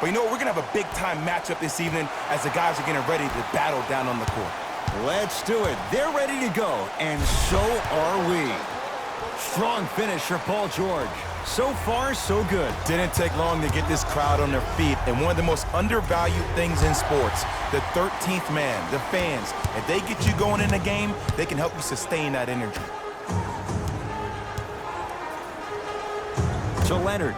But you know what? We're going to have a big-time matchup this evening as the guys are getting ready to battle down on the court. Let's do it. They're ready to go, and so are we. Strong finish for Paul George. So far, so good. Didn't take long to get this crowd on their feet, and one of the most undervalued things in sports, the 13th man, the fans. If they get you going in the game, they can help you sustain that energy. To Leonard.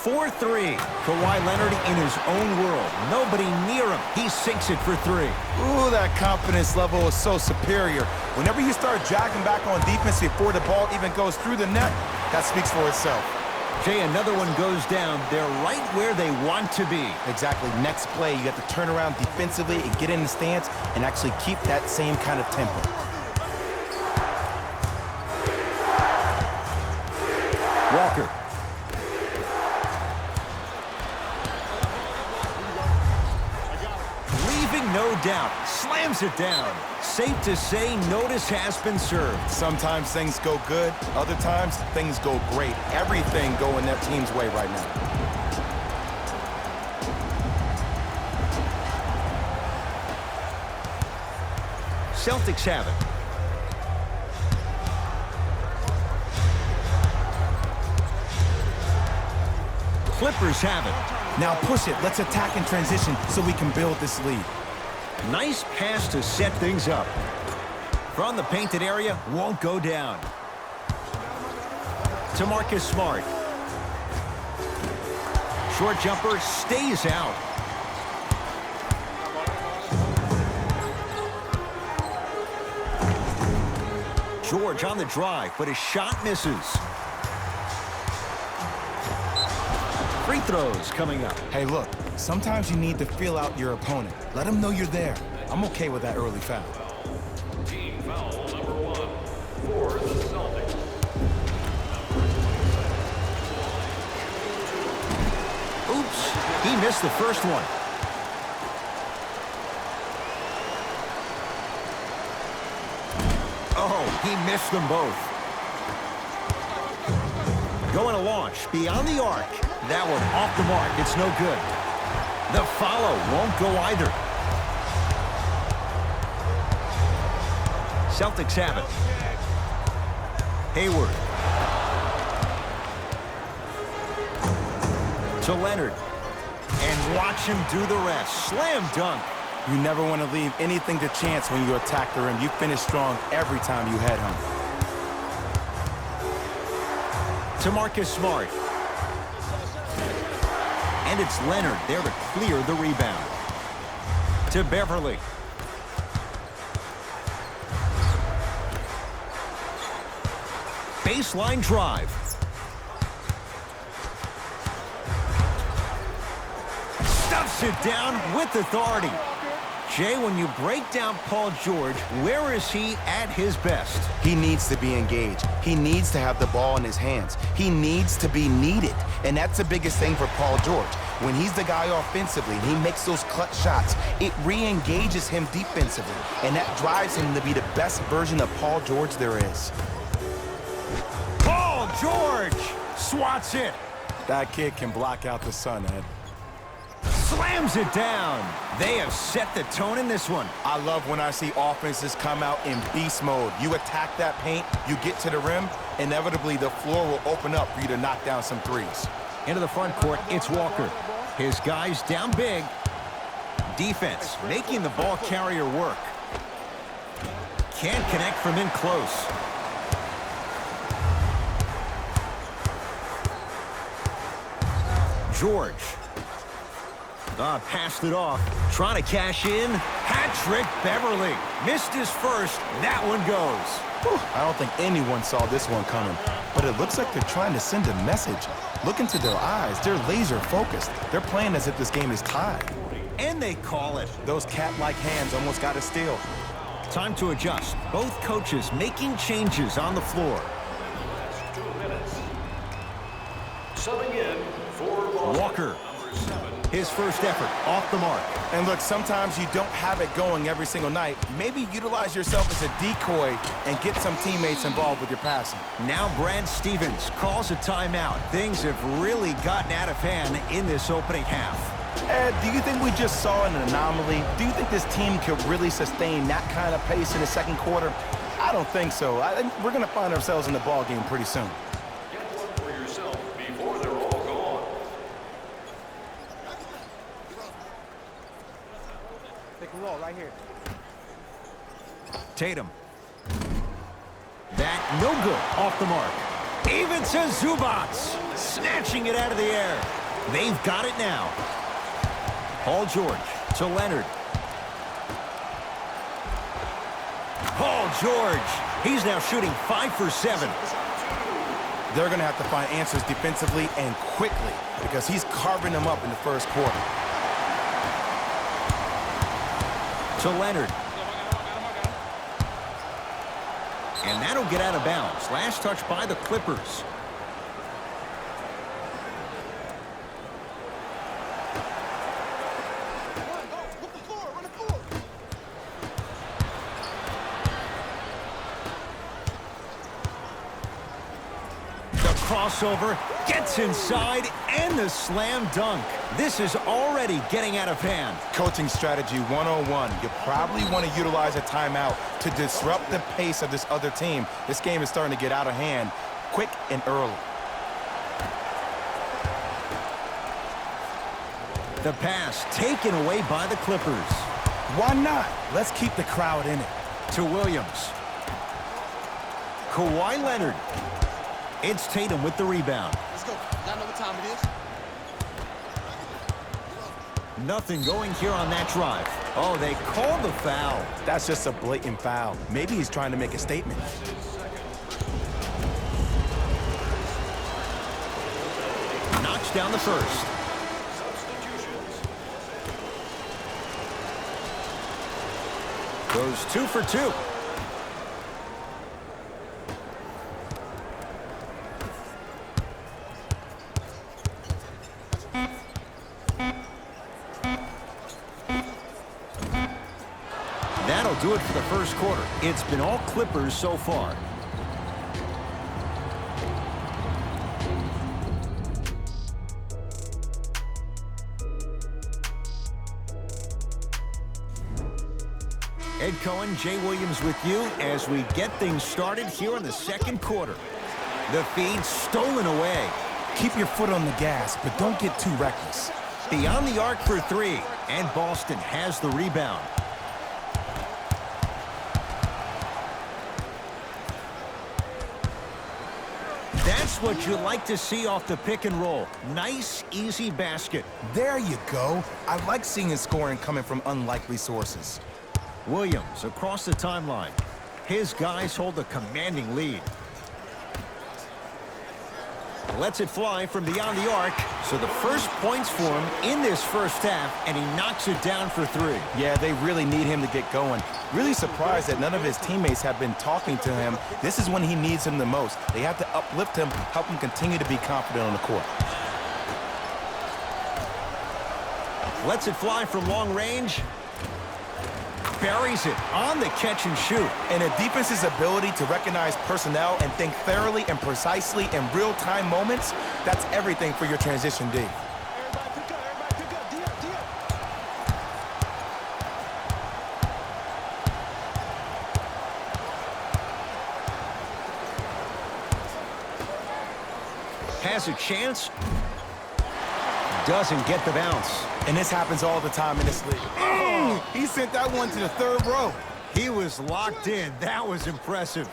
4-3. Kawhi Leonard in his own world. Nobody near him. He sinks it for three. Ooh, that confidence level is so superior. Whenever you start jogging back on defense before the ball even goes through the net, that speaks for itself. Jay, another one goes down. They're right where they want to be. Exactly. Next play, you have to turn around defensively and get in the stance and actually keep that same kind of tempo. Walker. No doubt. Slams it down. Safe to say, notice has been served. Sometimes things go good. Other times, things go great. Everything going that team's way right now. Celtics have it. Clippers have it. Now push it. Let's attack in transition so we can build this lead. Nice pass to set things up. From the painted area, won't go down. To Marcus Smart. Short jumper stays out. George on the drive, but his shot misses. Free throws coming up. Hey, look, sometimes you need to feel out your opponent. Let them know you're there. I'm okay with that early foul. Team foul number 1 for the Celtics. Oops, he missed the first one. Oh, he missed them both. Going to launch beyond the arc. That one off the mark. It's no good. The follow won't go either. Celtics have it. Hayward. To Leonard. And watch him do the rest. Slam dunk. You never want to leave anything to chance when you attack the rim. You finish strong every time you head home. To Marcus Smart. And it's Leonard there to clear the rebound. To Beverly. Baseline drive. Stuffs it down with authority. Jay, when you break down Paul George, where is he at his best? He needs to be engaged. He needs to have the ball in his hands. He needs to be needed. And that's the biggest thing for Paul George. When he's the guy offensively and he makes those clutch shots, it re-engages him defensively. And that drives him to be the best version of Paul George there is. Paul George swats it. That kid can block out the sun, Ed. Slams it down. They have set the tone in this one. I love when I see offenses come out in beast mode. You attack that paint, you get to the rim, inevitably the floor will open up for you to knock down some threes. Into the front court, it's Walker. His guys down big. Defense making the ball carrier work. Can't connect from in close. George. Passed it off. Trying to cash in. Hat-trick Beverly. Missed his first. That one goes. Whew, I don't think anyone saw this one coming. But it looks like they're trying to send a message. Look into their eyes. They're laser focused. They're playing as if this game is tied. And they call it. Those cat-like hands almost got a steal. Time to adjust. Both coaches making changes on the floor. 2 minutes. Subbing in for Boston, Walker. number 7. His first effort off the mark. And look, sometimes you don't have it going every single night. Maybe utilize yourself as a decoy and get some teammates involved with your passing. Now Brad Stevens calls a timeout. Things have really gotten out of hand in this opening half. Ed, do you think we just saw an anomaly? Do you think this team could really sustain that kind of pace in the second quarter? I don't think so. I think we're going to find ourselves in the ball game pretty soon. Get one for yourself before they're all gone. Take a roll right here. Tatum. That no good. Off the mark. Even to Zubac. Snatching it out of the air. They've got it now. Paul George to Leonard. Paul George. He's now shooting 5 for 7. They're going to have to find answers defensively and quickly because he's carving them up in the first quarter. To Leonard. And that'll get out of bounds. Last touch by the Clippers. Crossover, gets inside, and the slam dunk. This is already getting out of hand. Coaching strategy 101. You probably want to utilize a timeout to disrupt the pace of this other team. This game is starting to get out of hand quick and early. The pass taken away by the Clippers. Why not? Let's keep the crowd in it. To Williams. Kawhi Leonard. It's Tatum with the rebound. Let's go. Y'all know what time it is. Nothing going here on that drive. Oh, they called the foul. That's just a blatant foul. Maybe he's trying to make a statement. Knocks down the first. Goes 2 for 2. That'll do it for the first quarter. It's been all Clippers so far. Ed Cohen, Jay Williams with you as we get things started here in the second quarter. The feed stolen away. Keep your foot on the gas, but don't get too reckless. Beyond the arc for 3, and Boston has the rebound. That's what you like to see off the pick and roll. Nice, easy basket. There you go. I like seeing scoring coming from unlikely sources. Williams across the timeline. His guys hold a commanding lead. Lets it fly from beyond the arc. So the first points for him in this first half, and he knocks it down for 3. Yeah, they really need him to get going. Really surprised that none of his teammates have been talking to him. This is when he needs him the most. They have to uplift him, help him continue to be confident on the court. Lets it fly from long range. Buries it on the catch and shoot. And a defense's ability to recognize personnel and think thoroughly and precisely in real-time moments, that's everything for your transition D. Everybody pick up. Everybody pick up. D up. D up. Has a chance. Doesn't get the bounce. And this happens all the time in this league. Oh, he sent that one to the third row. He was locked in. That was impressive.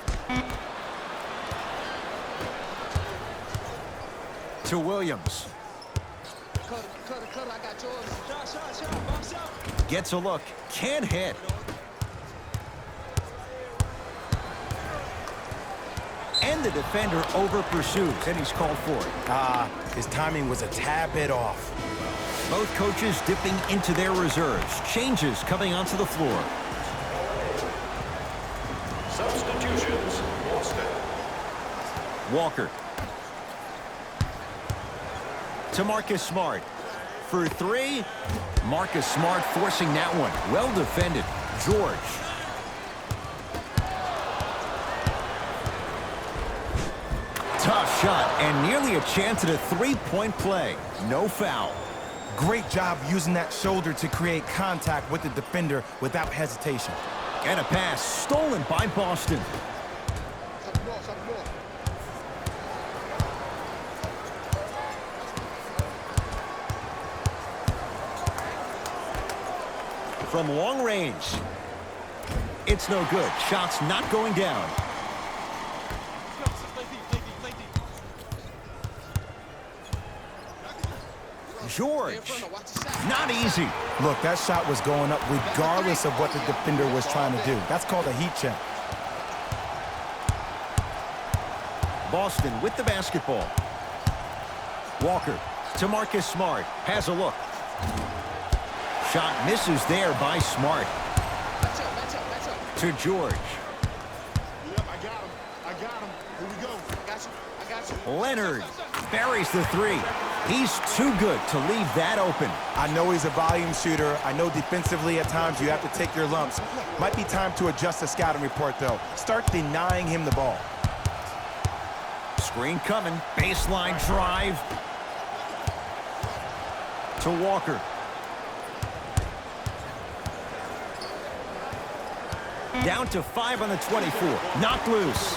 To Williams. Cutter. I got yours. Shot. Box out. Gets a look. Can't hit. And the defender over pursues, and he's called for it. His timing was a tad bit off. Both coaches dipping into their reserves. Changes coming onto the floor. Substitutions, Boston. Walker. To Marcus Smart. for three. Marcus Smart forcing that one. Well defended. George. Tough shot and nearly a chance at a three-point play. No foul. Great job using that shoulder to create contact with the defender without hesitation. And a pass stolen by Boston. From long range. It's no good. Shot's not going down. George. Not easy. Look, that shot was going up regardless of what the defender was trying to do. That's called a heat check. Boston with the basketball. Walker to Marcus Smart. Has a look. Shot misses there by Smart. To George. Yep, I got him. Here we go. I got you. Leonard buries the three. He's too good to leave that open. I know he's a volume shooter. I know defensively at times you have to take your lumps. Might be time to adjust the scouting report, though. Start denying him the ball. Screen coming. Baseline drive. To Walker. Down to 5 on the 24. Knocked loose.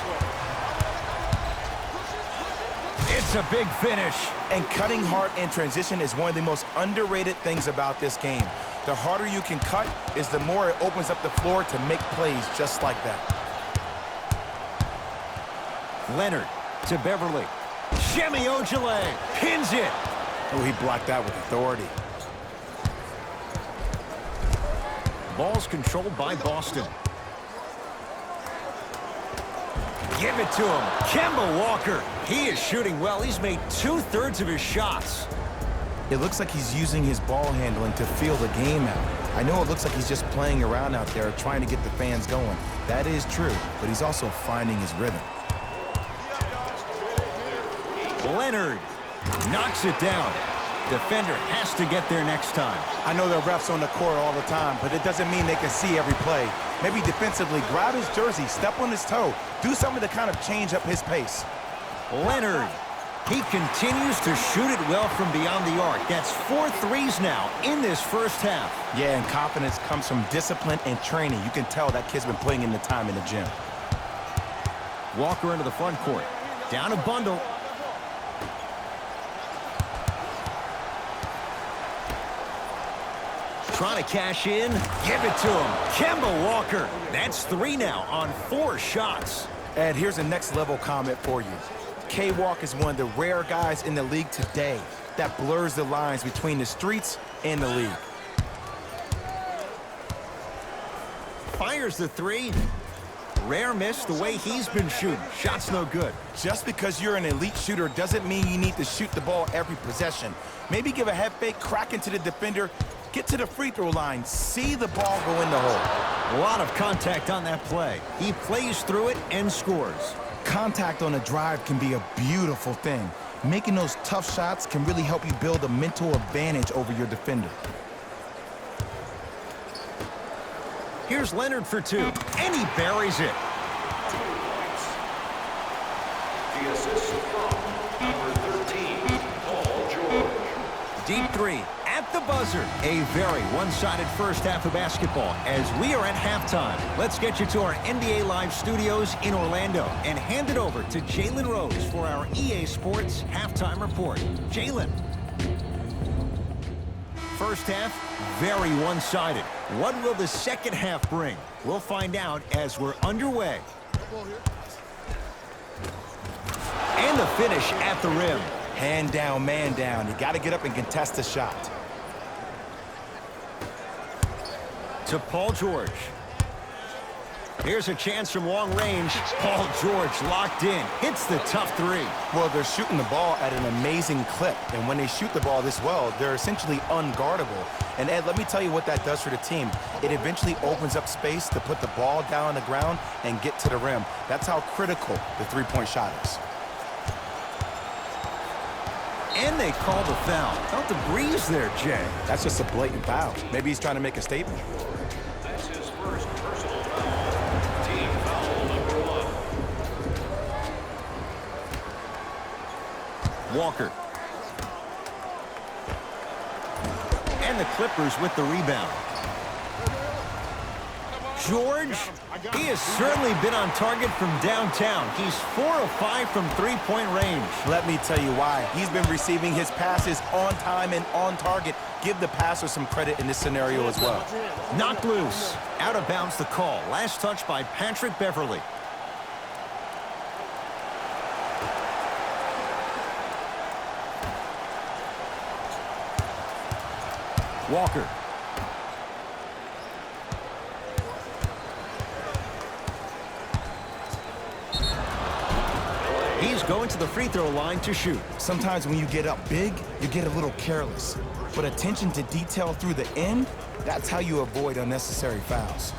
It's a big finish. And cutting hard in transition is one of the most underrated things about this game. The harder you can cut is the more it opens up the floor to make plays just like that. Leonard to Beverly. Shemi Ojale pins it. Oh, he blocked that with authority. Ball's controlled by Boston. Give it to him. Kemba Walker. He is shooting well. He's made 2/3 of his shots. It looks like he's using his ball handling to feel the game out. I know it looks like he's just playing around out there trying to get the fans going. That is true, but he's also finding his rhythm. Leonard knocks it down. Defender has to get there next time. I know there are refs on the court all the time, but it doesn't mean they can see every play. Maybe defensively, grab his jersey, step on his toe, do something to kind of change up his pace. Leonard, he continues to shoot it well from beyond the arc. That's 4 threes now in this first half. Yeah, and confidence comes from discipline and training. You can tell that kid's been putting in the time in the gym. Walker into the front court. Down a bundle. Trying to cash in. Give it to him. Kemba Walker. That's 3 now on 4 shots. And here's a next level comment for you. K-Walk is one of the rare guys in the league today that blurs the lines between the streets and the league. Fires the 3. Rare miss the way he's been shooting. Shot's no good. Just because you're an elite shooter doesn't mean you need to shoot the ball every possession. Maybe give a head fake, crack into the defender, get to the free throw line, see the ball go in the hole. A lot of contact on that play. He plays through it and scores. Contact on a drive can be a beautiful thing. Making those tough shots can really help you build a mental advantage over your defender. Here's Leonard for 2, and he buries it. The assist from number 13, Paul George. Deep 3 at the buzzer. A very one-sided first half of basketball as we are at halftime. Let's get you to our NBA Live studios in Orlando and hand it over to Jalen Rose for our EA Sports halftime report. Jalen. First half, very one-sided. What will the second half bring? We'll find out as we're underway. And the finish at the rim. Hand down, man down. You got to get up and contest the shot. To Paul George. Here's a chance from long range. Paul George locked in. Hits the tough 3. Well, they're shooting the ball at an amazing clip. And when they shoot the ball this well, they're essentially unguardable. And Ed, let me tell you what that does for the team. It eventually opens up space to put the ball down on the ground and get to the rim. That's how critical the three-point shot is. And they call the foul. Felt the breeze there, Jay. That's just a blatant foul. Maybe he's trying to make a statement. That's his first personal foul. Team foul number 1. Walker. And the Clippers with the rebound. George, he has certainly been on target from downtown. He's 4 of 5 from three-point range. Let me tell you why. He's been receiving his passes on time and on target. Give the passer some credit in this scenario as well. Knocked loose. Out of bounds the call. Last touch by Patrick Beverly. Walker. He's going to the free throw line to shoot. Sometimes when you get up big, you get a little careless. But attention to detail through the end, that's how you avoid unnecessary fouls.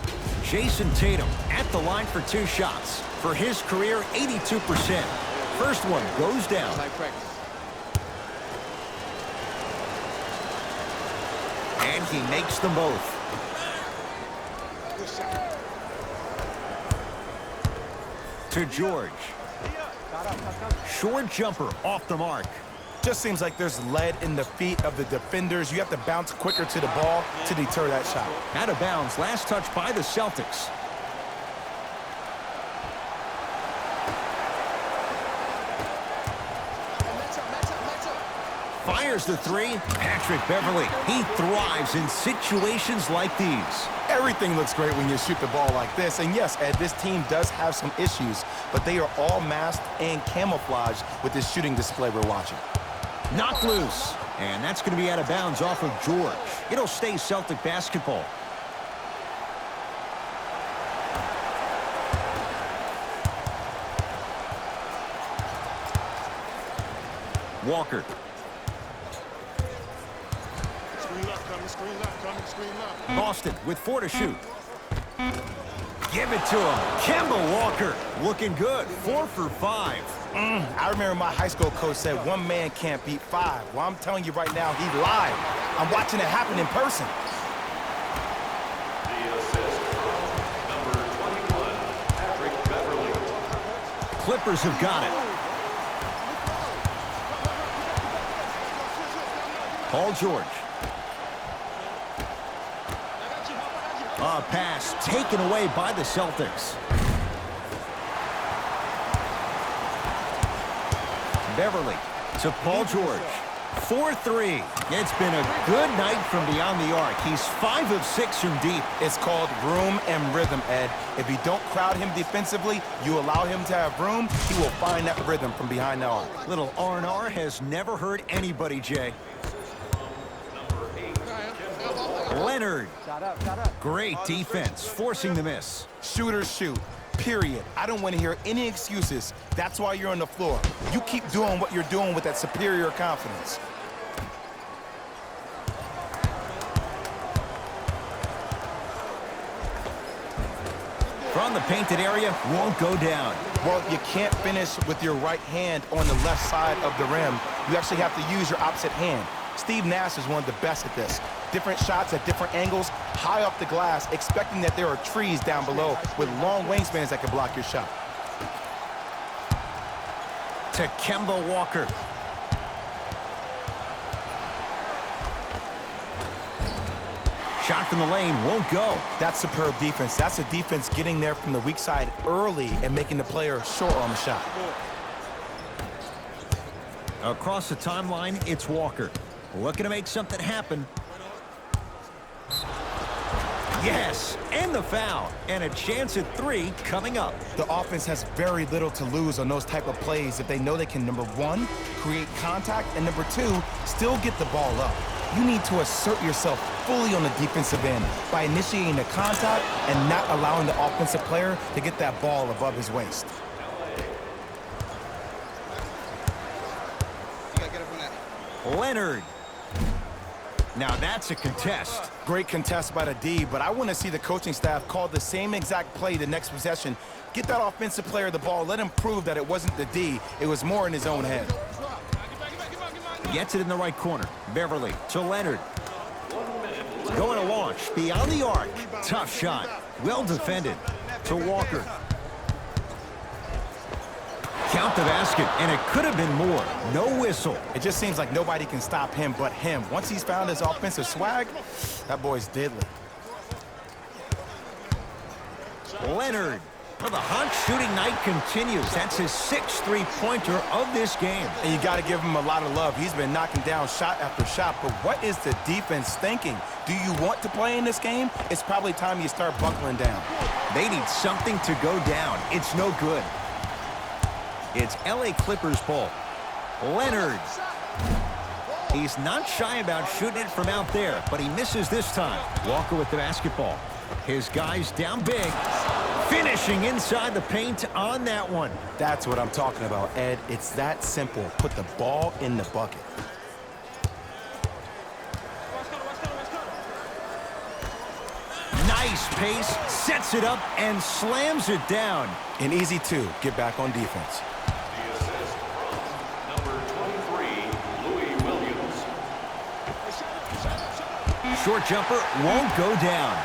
Jason Tatum at the line for 2 shots. For his career, 82%. First one goes down. And he makes them both. To George. Short jumper off the mark. Just seems like there's lead in the feet of the defenders. You have to bounce quicker to the ball to deter that shot. Out of bounds. Last touch by the Celtics. Fires the 3. Patrick Beverly. He thrives in situations like these. Everything looks great when you shoot the ball like this. And yes, Ed, this team does have some issues, but they are all masked and camouflaged with this shooting display we're watching. Knocked loose. And that's going to be out of bounds off of George. It'll stay Celtic basketball. Walker. Boston with 4 to shoot. Give it to him. Kemba Walker looking good. 4 for 5. I remember my high school coach said 1 man can't beat 5. Well, I'm telling you right now, he lied. I'm watching it happen in person. The assist from number 21, Patrick Beverly. Clippers have got it. Paul George. A pass taken away by the Celtics. Beverly to Paul George. 4-3. It's been a good night from beyond the arc. He's 5 of 6 from deep. It's called room and rhythm, Ed. If you don't crowd him defensively, you allow him to have room, he will find that rhythm from behind the arc. Little R&R has never hurt anybody, Jay. Leonard. Great defense, forcing the miss. Shooters shoot, period. I don't want to hear any excuses. That's why you're on the floor. You keep doing what you're doing with that superior confidence. From the painted area, won't go down. Well, you can't finish with your right hand on the left side of the rim. You actually have to use your opposite hand. Steve Nash is one of the best at this. Different shots at different angles, high off the glass, expecting that there are trees down below with long wingspans that can block your shot. To Kemba Walker. Shot from the lane won't go. That's superb defense. That's a defense getting there from the weak side early and making the player short on the shot. Across the timeline, it's Walker. Looking to make something happen. Yes, and the foul. And a chance at 3 coming up. The offense has very little to lose on those type of plays if they know they can, number 1, create contact, and number 2, still get the ball up. You need to assert yourself fully on the defensive end by initiating the contact and not allowing the offensive player to get that ball above his waist. Leonard. Now that's a contest. Great contest by the D, but I want to see the coaching staff call the same exact play the next possession. Get that offensive player the ball. Let him prove that it wasn't the D. It was more in his own head. Gets it in the right corner. Beverly to Leonard. Going to launch. Beyond the arc. Tough shot. Well defended. To Walker. Count the basket, and it could have been more. No whistle. It just seems like nobody can stop him but him. Once he's found his offensive swag, that boy's deadly. Leonard. Well, the hot shooting night continues. That's his 6th three-pointer of this game. And you got to give him a lot of love. He's been knocking down shot after shot. But what is the defense thinking? Do you want to play in this game? It's probably time you start buckling down. They need something to go down. It's no good. It's LA Clippers ball. Leonard. He's not shy about shooting it from out there, but he misses this time. Walker with the basketball. His guys down big. Finishing inside the paint on that one. That's what I'm talking about, Ed. It's that simple. Put the ball in the bucket. Nice pace, sets it up, and slams it down. An easy two. Get back on defense. The assist from number 23, Louis Williams. Short jumper won't go down.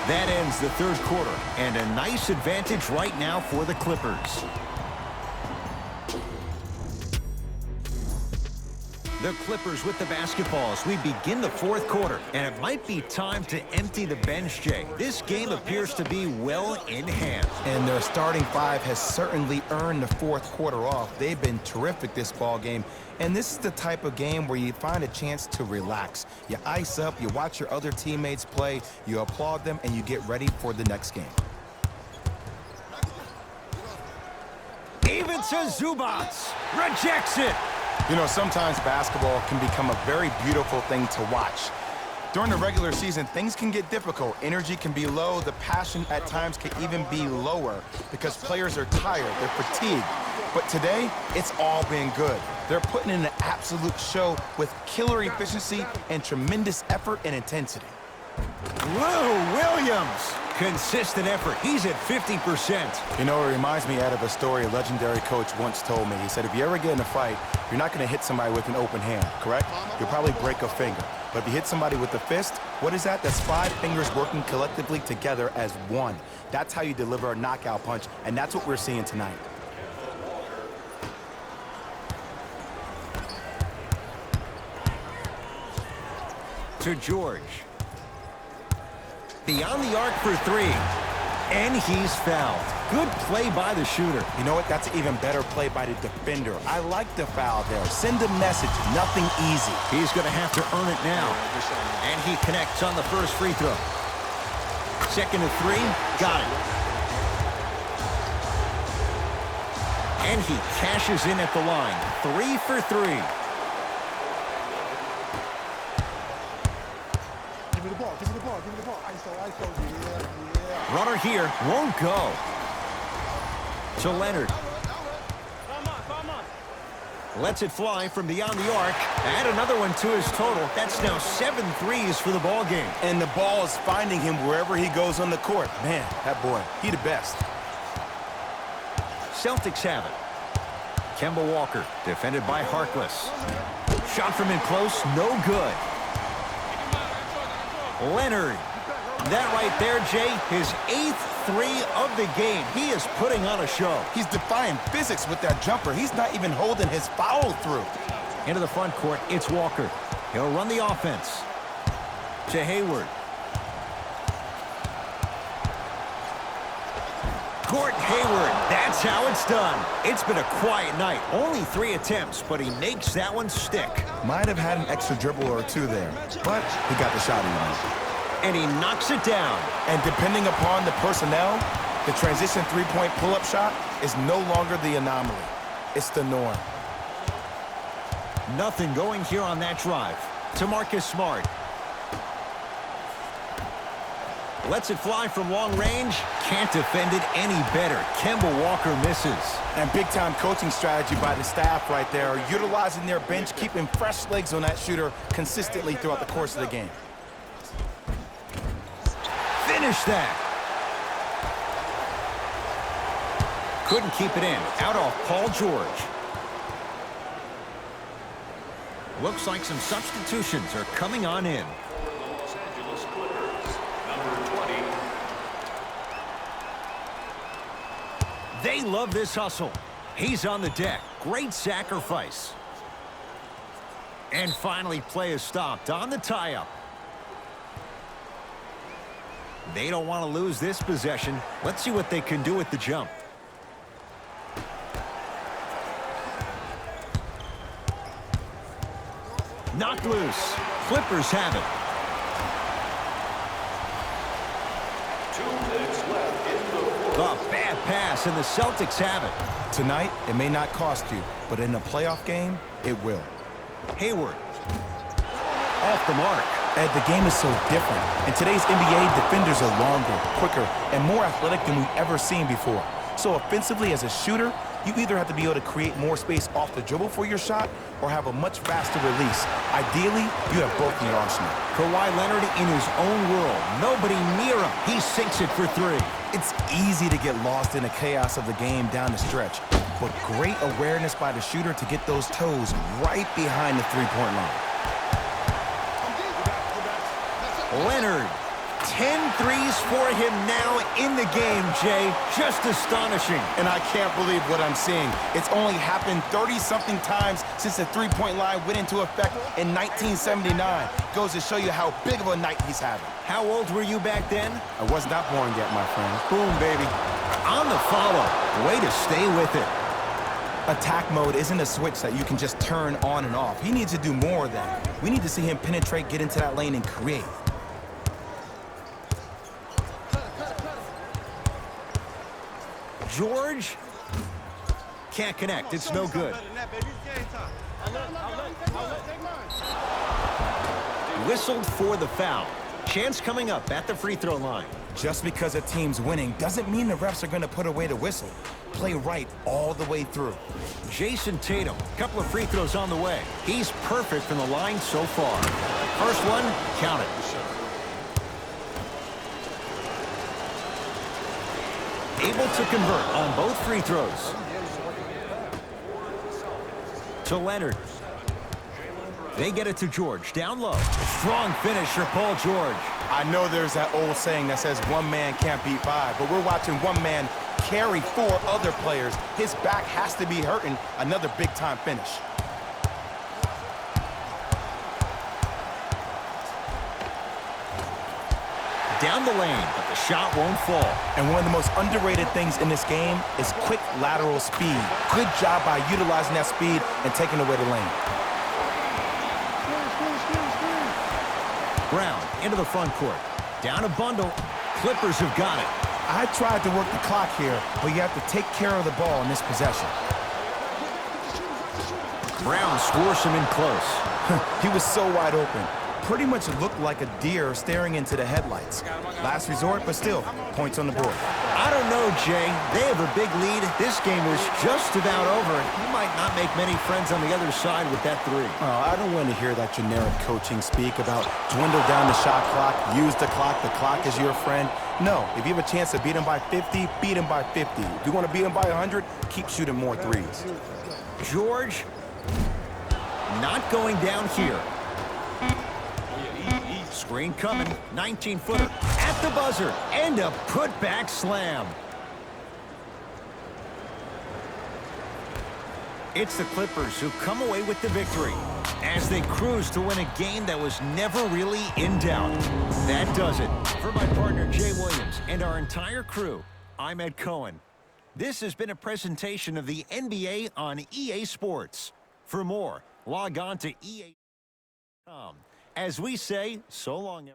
That ends the third quarter, and a nice advantage right now for the Clippers. The Clippers with the basketball as we begin the fourth quarter, and it might be time to empty the bench, Jay. This game appears to be well in hand. And their starting five has certainly earned the fourth quarter off. They've been terrific this ball game. And this is the type of game where you find a chance to relax. You ice up, you watch your other teammates play, you applaud them, and you get ready for the next game. Even to Zubats. Rejects it. You know, sometimes basketball can become a very beautiful thing to watch. During the regular season, things can get difficult. Energy can be low. The passion at times can even be lower because players are tired. They're fatigued. But today, it's all been good. They're putting in an absolute show with killer efficiency and tremendous effort and intensity. Lou Williams. Consistent effort. He's at 50%. You know, it reminds me, Ed, of a story a legendary coach once told me. He said, if you ever get in a fight, you're not going to hit somebody with an open hand, correct? You'll probably break a finger. But if you hit somebody with a fist, what is that? That's 5 fingers working collectively together as one. That's how you deliver a knockout punch, and that's what we're seeing tonight. To George. Beyond the arc for 3. And he's fouled. Good play by the shooter. You know what? That's an even better play by the defender. I like the foul there. Send a message. Nothing easy. He's going to have to earn it now. And he connects on the first free throw. Second to 3. Got it. And he cashes in at the line. 3 for 3. Give me the ball, give me the ball, give me the ball. ISO, yeah. Runner here won't go. To Leonard. Lets it fly from beyond the arc. Add another one to his total. That's now 7 threes for the ball game. And the ball is finding him wherever he goes on the court. Man, that boy, he the best. Celtics have it. Kemba Walker, defended by Harkless. Shot from in close, no good. Leonard. That right there, Jay, his 8th 3 of the game. He is putting on a show. He's defying physics with that jumper. He's not even holding his foul through. Into the front court, it's Walker. He'll run the offense. To Hayward. Gordon Hayward, that's how it's done. It's been a quiet night. Only 3 attempts, but he makes that one stick. Might have had an extra dribble or 2 there, but he got the shot he wanted. And he knocks it down. And depending upon the personnel, the transition three-point pull-up shot is no longer the anomaly. It's the norm. Nothing going here on that drive. To Marcus Smart. Lets it fly from long range. Can't defend it any better. Kemba Walker misses. And big-time coaching strategy by the staff right there, utilizing their bench, keeping fresh legs on that shooter consistently throughout the course of the game. Finish that. Couldn't keep it in. Out off Paul George. Looks like some substitutions are coming on in. For the Los Angeles Clippers, number 20. They love this hustle. He's on the deck. Great sacrifice. And finally, play is stopped on the tie-up. They don't want to lose this possession. Let's see what they can do with the jump. Knocked loose. Clippers have it. 2 minutes left in the fourth. The bad pass, and the Celtics have it. Tonight, it may not cost you, but in a playoff game, it will. Hayward. Off the mark. Ed, the game is so different. In today's NBA, defenders are longer, quicker, and more athletic than we've ever seen before. So offensively, as a shooter, you either have to be able to create more space off the dribble for your shot or have a much faster release. Ideally, you have both in your arsenal. Kawhi Leonard in his own world. Nobody near him. He sinks it for 3. It's easy to get lost in the chaos of the game down the stretch, but great awareness by the shooter to get those toes right behind the three-point line. Leonard. 10 threes for him now in the game, Jay. Just astonishing. And I can't believe what I'm seeing. It's only happened 30-something times since the three-point line went into effect in 1979. Goes to show you how big of a night he's having. How old were you back then? I was not born yet, my friend. Boom, baby. On the follow. Way to stay with it. Attack mode isn't a switch that you can just turn on and off. He needs to do more of that. We need to see him penetrate, get into that lane, and create. George can't connect. It's no good. Whistled for the foul. Chance coming up at the free throw line. Just because a team's winning doesn't mean the refs are going to put away the whistle. Play right all the way through. Jason Tatum, couple of free throws on the way. He's perfect from the line so far. First one, count it. Able to convert on both free throws. To Leonard. They get it to George, down low. Strong finish for Paul George. I know there's that old saying that says one man can't beat 5, but we're watching one man carry 4 other players. His back has to be hurting. Another big-time finish. Down the lane, but the shot won't fall. And one of the most underrated things in this game is quick lateral speed. Good job by utilizing that speed and taking away the lane. Brown into the front court. Down a bundle. Clippers have got it. I tried to work the clock here, but you have to take care of the ball in this possession. Brown scores him in close. He was so wide open. Pretty much looked like a deer staring into the headlights. Last resort, but still, points on the board. I don't know, Jay. They have a big lead. This game is just about over. You might not make many friends on the other side with that 3. Oh, I don't want to hear that generic coaching speak about dwindle down the shot clock, use the clock is your friend. No, if you have a chance to beat him by 50, beat him by 50. If you want to beat him by 100, keep shooting more threes. George not going down here. Screen coming, 19-footer at the buzzer, and a putback slam. It's the Clippers who come away with the victory as they cruise to win a game that was never really in doubt. That does it. For my partner, Jay Williams, and our entire crew, I'm Ed Cohen. This has been a presentation of the NBA on EA Sports. For more, log on to EA.com. As we say, so long.